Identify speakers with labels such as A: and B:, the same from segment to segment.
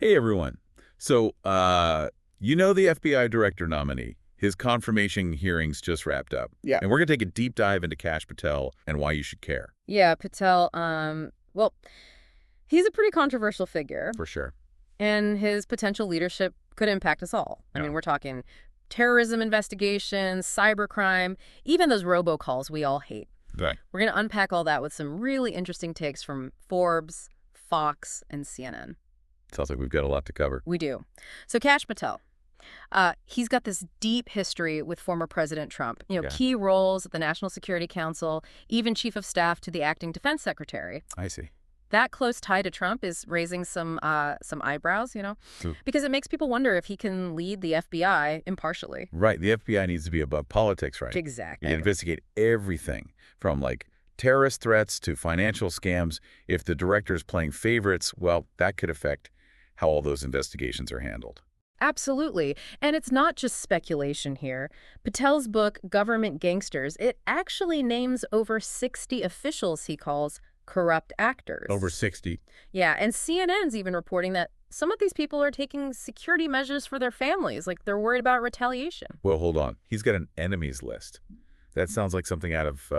A: Hey, everyone. So, the FBI director nominee. His confirmation hearings just wrapped up.
B: Yeah.
A: And we're going to take a deep dive into Kash Patel and why you should care.
C: Yeah, Patel, well, he's a pretty controversial figure,
A: For sure.
C: and his potential leadership could impact us all. I mean, we're talking terrorism investigations, cybercrime, even those robocalls we all hate.
A: Right.
C: We're going to unpack all that with some really interesting takes from Forbes, Fox, and CNN.
A: Sounds like we've got a lot to cover.
C: We do. So Kash Patel, he's got this deep history with former President Trump. Key roles at the National Security Council, even chief of staff to the acting defense secretary.
A: I see.
C: That close tie to Trump is raising some eyebrows,
A: True.
C: because it makes people wonder if he can lead the FBI impartially.
A: Right. The FBI needs to be above politics, right?
C: Exactly.
A: You investigate everything from, terrorist threats to financial scams. If the director's playing favorites, well, that could affect how all those investigations are handled.
C: Absolutely. And it's not just speculation here. Patel's book, Government Gangsters, it actually names over 60 officials he calls corrupt actors.
A: Over 60.
C: Yeah, and CNN's even reporting that some of these people are taking security measures for their families, like they're worried about retaliation.
A: Well, hold on. He's got an enemies list. That sounds like something out of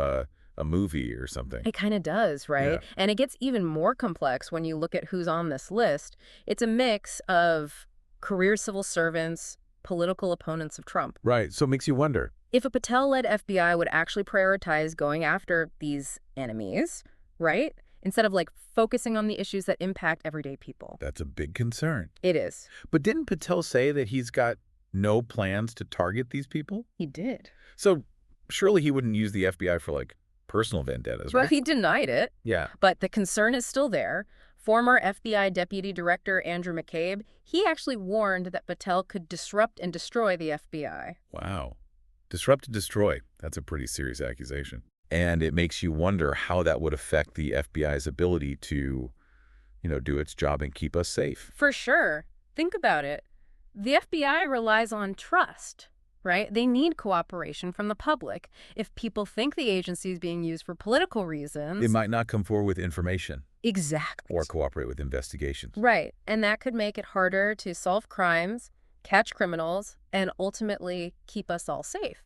A: a movie or something.
C: It kind of does, right?
A: Yeah.
C: And it gets even more complex when you look at who's on this list. It's a mix of career civil servants, political opponents of Trump.
A: Right. So it makes you wonder.
C: If a Patel-led FBI would actually prioritize going after these enemies, right? Instead of focusing on the issues that impact everyday people.
A: That's a big concern.
C: It is.
A: But didn't Patel say that he's got no plans to target these people?
C: He did.
A: So surely he wouldn't use the FBI for personal vendettas,
C: Well,
A: right?
C: he denied it,
A: Yeah.
C: but the concern is still there. Former FBI Deputy Director Andrew McCabe, he actually warned that Patel could disrupt and destroy the FBI.
A: Wow. Disrupt and destroy. That's a pretty serious accusation. And it makes you wonder how that would affect the FBI's ability to, do its job and keep us safe.
C: For sure. Think about it. The FBI relies on trust, right? They need cooperation from the public. If people think the agency is being used for political reasons...
A: It might not come forward with information.
C: Exactly.
A: Or cooperate with investigations.
C: Right. And that could make it harder to solve crimes, catch criminals, and ultimately keep us all safe.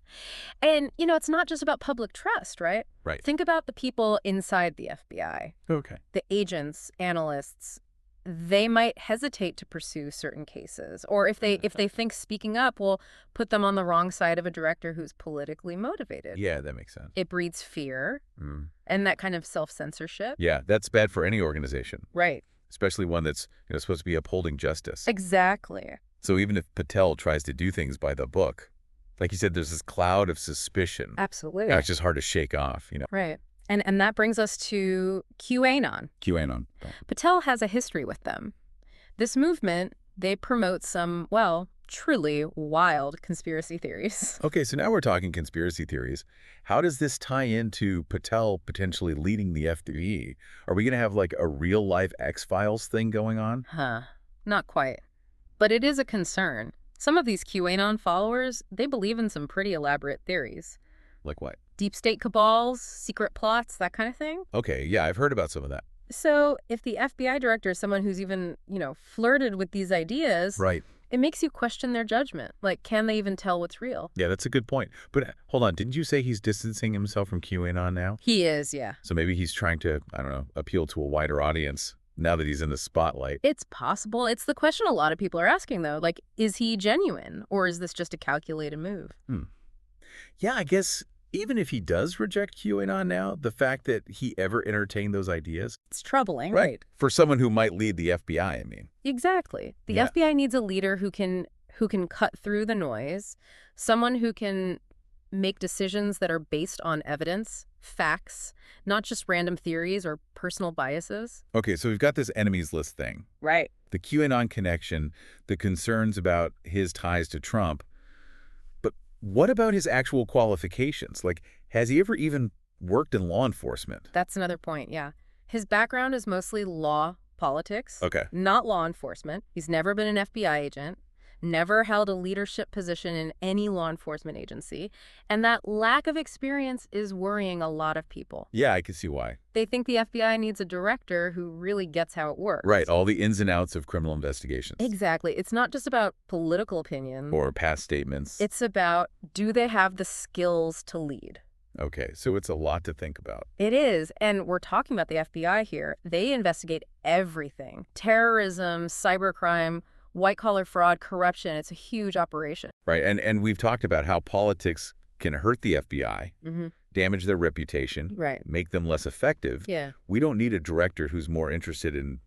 C: And, it's not just about public trust, right?
A: Right.
C: Think about the people inside the FBI.
A: Okay.
C: The agents, analysts, they might hesitate to pursue certain cases. Or if they think speaking up will put them on the wrong side of a director who's politically motivated.
A: Yeah, that makes sense.
C: It breeds fear and that kind of self-censorship.
A: Yeah, that's bad for any organization.
C: Right.
A: Especially one that's supposed to be upholding justice.
C: Exactly.
A: So even if Patel tries to do things by the book, like you said, there's this cloud of suspicion.
C: Absolutely.
A: It's just hard to shake off,
C: Right. And that brings us to QAnon.
A: QAnon.
C: Patel has a history with them. This movement, they promote some, truly wild conspiracy theories.
A: Okay, so now we're talking conspiracy theories. How does this tie into Patel potentially leading the FBI? Are we going to have a real-life X-Files thing going on?
C: Not quite. But it is a concern. Some of these QAnon followers, they believe in some pretty elaborate theories.
A: Like what?
C: Deep state cabals, secret plots, that kind of thing.
A: Okay, yeah, I've heard about some of that.
C: So if the FBI director is someone who's even, flirted with these ideas,
A: right,
C: it makes you question their judgment. Can they even tell what's real?
A: Yeah, that's a good point. But hold on, didn't you say he's distancing himself from QAnon now?
C: He is, yeah.
A: So maybe he's trying to, appeal to a wider audience now that he's in the spotlight.
C: It's possible. It's the question a lot of people are asking, though. Is he genuine, or is this just a calculated move?
A: Yeah, I guess even if he does reject QAnon now, the fact that he ever entertained those ideas...
C: It's troubling.
A: Right. For someone who might lead the FBI, I mean.
C: Exactly. The FBI needs a leader who can cut through the noise, someone who can make decisions that are based on evidence, facts, not just random theories or personal biases.
A: Okay, so we've got this enemies list thing.
C: Right.
A: The QAnon connection, the concerns about his ties to Trump. But what about his actual qualifications? Has he ever even worked in law enforcement?
C: That's another point, yeah. His background is mostly law, politics,
A: Okay.
C: not law enforcement. He's never been an FBI agent, never held a leadership position in any law enforcement agency, and that lack of experience is worrying a lot of people.
A: Yeah, I can see why.
C: They think the FBI needs a director who really gets how it
A: Right,
C: works.
A: all the ins and outs of criminal investigations.
C: Exactly. It's not just about political opinion.
A: Or past statements.
C: It's about, do they have the skills to lead?
A: Okay, so it's a lot to think about.
C: It is, and we're talking about the FBI here. They investigate everything. Terrorism, cybercrime, white-collar fraud, corruption. It's a huge operation.
A: Right, and we've talked about how politics can hurt the FBI, damage their reputation,
C: Right.
A: make them less effective.
C: Yeah.
A: We don't need a director who's more interested in,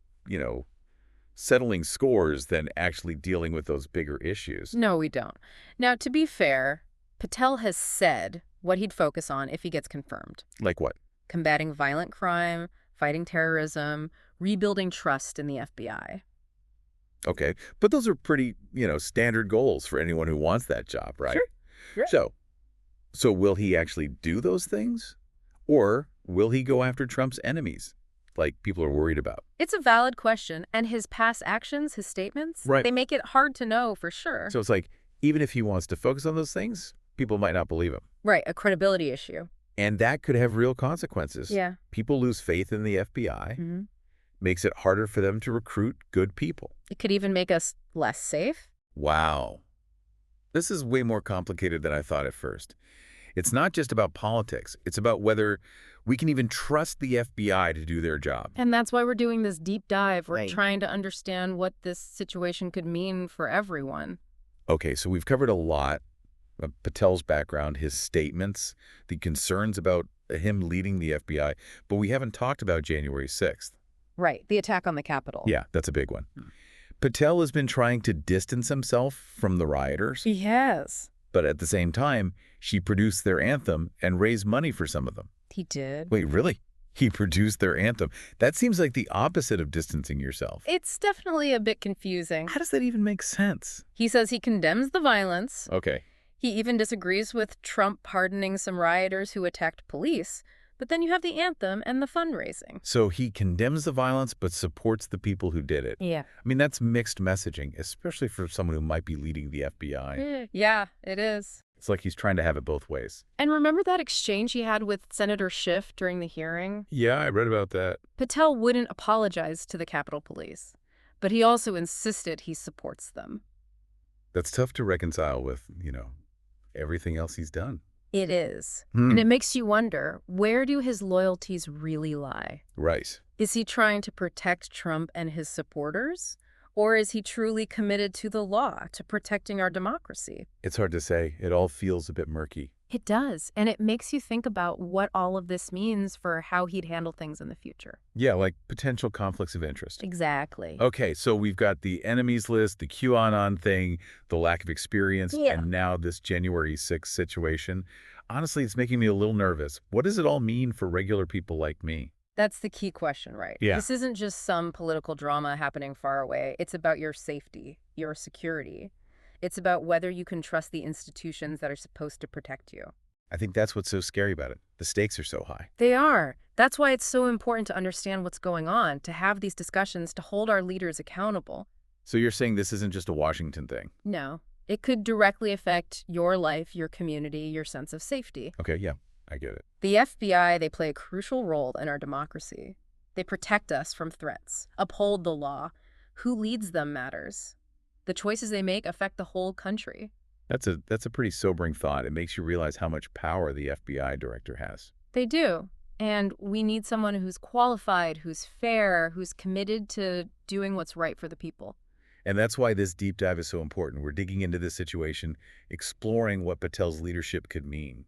A: settling scores than actually dealing with those bigger issues.
C: No, we don't. Now, to be fair, Patel has said what he'd focus on if he gets confirmed.
A: Like what?
C: Combating violent crime, fighting terrorism, rebuilding trust in the FBI.
A: Okay, but those are pretty, standard goals for anyone who wants that job, right?
C: Sure.
A: So will he actually do those things? Or will he go after Trump's enemies, like people are worried about?
C: It's a valid question, and his past actions, his statements,
A: Right.
C: they make it hard to know for sure.
A: So it's like, even if he wants to focus on those things, people might not believe him.
C: Right, a credibility issue.
A: And that could have real consequences.
C: Yeah.
A: People lose faith in the FBI, makes it harder for them to recruit good people.
C: It could even make us less safe.
A: Wow. This is way more complicated than I thought at first. It's not just about politics. It's about whether we can even trust the FBI to do their job.
C: And that's why we're doing this deep dive. We're
A: Right.
C: trying to understand what this situation could mean for everyone.
A: Okay, so we've covered a lot of Patel's background, his statements, the concerns about him leading the FBI, but we haven't talked about January 6th.
C: Right, the attack on the Capitol.
A: Yeah, that's a big one. Patel has been trying to distance himself from the rioters,
C: He has.
A: but at the same time, she produced their anthem and raised money for some of them.
C: He did.
A: Wait, really? He produced their anthem? That seems like the opposite of distancing yourself.
C: It's definitely a bit confusing.
A: How does that even make sense?
C: He says he condemns the violence.
A: Okay.
C: He even disagrees with Trump pardoning some rioters who attacked police. But then you have the anthem and the fundraising.
A: So he condemns the violence but supports the people who did it.
C: Yeah.
A: I mean, that's mixed messaging, especially for someone who might be leading the FBI.
C: Yeah, it is.
A: It's like he's trying to have it both ways.
C: And remember that exchange he had with Senator Schiff during the hearing?
A: Yeah, I read about that.
C: Patel wouldn't apologize to the Capitol Police, but he also insisted he supports them.
A: That's tough to reconcile with, everything else he's done.
C: It is. And it makes you wonder, where do his loyalties really lie?
A: Right.
C: Is he trying to protect Trump and his supporters? Or is he truly committed to the law, to protecting our democracy?
A: It's hard to say. It all feels a bit murky.
C: It does, and it makes you think about what all of this means for how he'd handle things in the future.
A: Yeah, like potential conflicts of interest.
C: Exactly.
A: Okay, so we've got the enemies list, the QAnon thing, the lack of experience, and now this January 6th situation. Honestly, it's making me a little nervous. What does it all mean for regular people like me?
C: That's the key question, right?
A: Yeah.
C: This isn't just some political drama happening far away. It's about your safety, your security. It's about whether you can trust the institutions that are supposed to protect you.
A: I think that's what's so scary about it. The stakes are so high.
C: They are. That's why it's so important to understand what's going on, to have these discussions, to hold our leaders accountable.
A: So you're saying this isn't just a Washington thing?
C: No. It could directly affect your life, your community, your sense of safety.
A: Okay, yeah, I get it.
C: The FBI, they play a crucial role in our democracy. They protect us from threats, uphold the law. Who leads them matters. The choices they make affect the whole country.
A: That's a pretty sobering thought. It makes you realize how much power the FBI director has.
C: They do. And we need someone who's qualified, who's fair, who's committed to doing what's right for the people.
A: And that's why this deep dive is so important. We're digging into this situation, exploring what Patel's leadership could mean.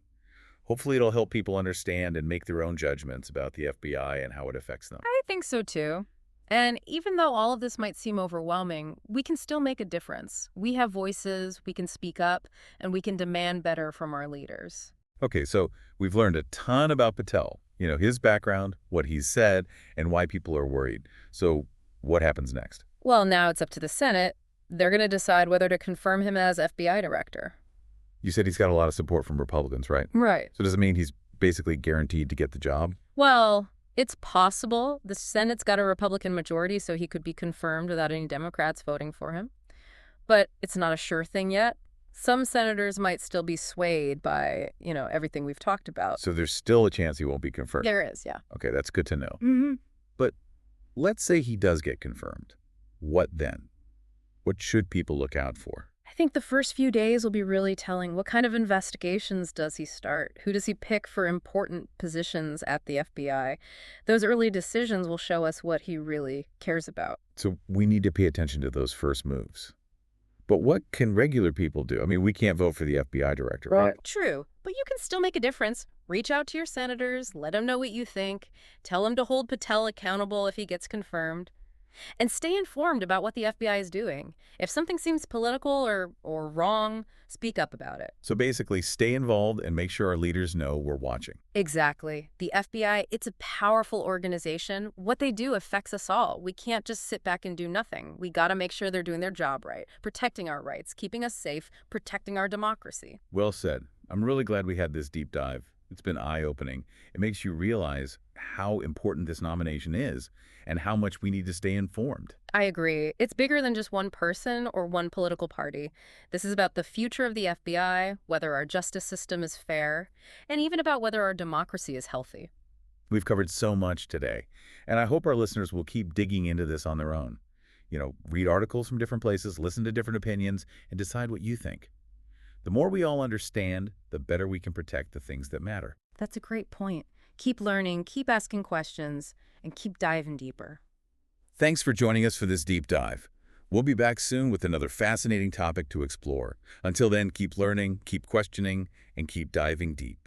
A: Hopefully it'll help people understand and make their own judgments about the FBI and how it affects them.
C: I think so too. And even though all of this might seem overwhelming, we can still make a difference. We have voices, we can speak up, and we can demand better from our leaders.
A: Okay, so we've learned a ton about Patel, his background, what he's said, and why people are worried. So what happens next?
C: Well, now it's up to the Senate. They're going to decide whether to confirm him as FBI director.
A: You said he's got a lot of support from Republicans, right?
C: Right.
A: So does it mean he's basically guaranteed to get the job?
C: Well, it's possible. The Senate's got a Republican majority, so he could be confirmed without any Democrats voting for him. but it's not a sure thing yet. Some senators might still be swayed by, everything we've talked about.
A: So there's still a chance he won't be confirmed.
C: There is, yeah.
A: Okay, that's good to know.
C: hmm
A: But let's say he does get confirmed. What then? What should people look out for?
C: I think the first few days will be really telling. What kind of investigations does he start? Who does he pick for important positions at the FBI? Those early decisions will show us what he really cares about.
A: So we need to pay attention to those first moves. But what can regular people do? I mean, we can't vote for the FBI director, right?
C: True, but you can still make a difference. Reach out to your senators, let them know what you think, tell them to hold Patel accountable if he gets confirmed. And stay informed about what the FBI is doing. If something seems political or wrong, speak up about it.
A: So basically, stay involved and make sure our leaders know we're watching.
C: Exactly. The FBI, it's a powerful organization. What they do affects us all. We can't just sit back and do nothing. We got to make sure they're doing their job right, protecting our rights, keeping us safe, protecting our democracy.
A: Well said. I'm really glad we had this deep dive. It's been eye-opening. It makes you realize how important this nomination is and how much we need to stay informed.
C: I agree. It's bigger than just one person or one political party. This is about the future of the FBI, whether our justice system is fair, and even about whether our democracy is healthy.
A: We've covered so much today, and I hope our listeners will keep digging into this on their own. Read articles from different places, listen to different opinions, and decide what you think. The more we all understand, the better we can protect the things that matter.
C: That's a great point. Keep learning, keep asking questions, and keep diving deeper.
A: Thanks for joining us for this deep dive. We'll be back soon with another fascinating topic to explore. Until then, keep learning, keep questioning, and keep diving deep.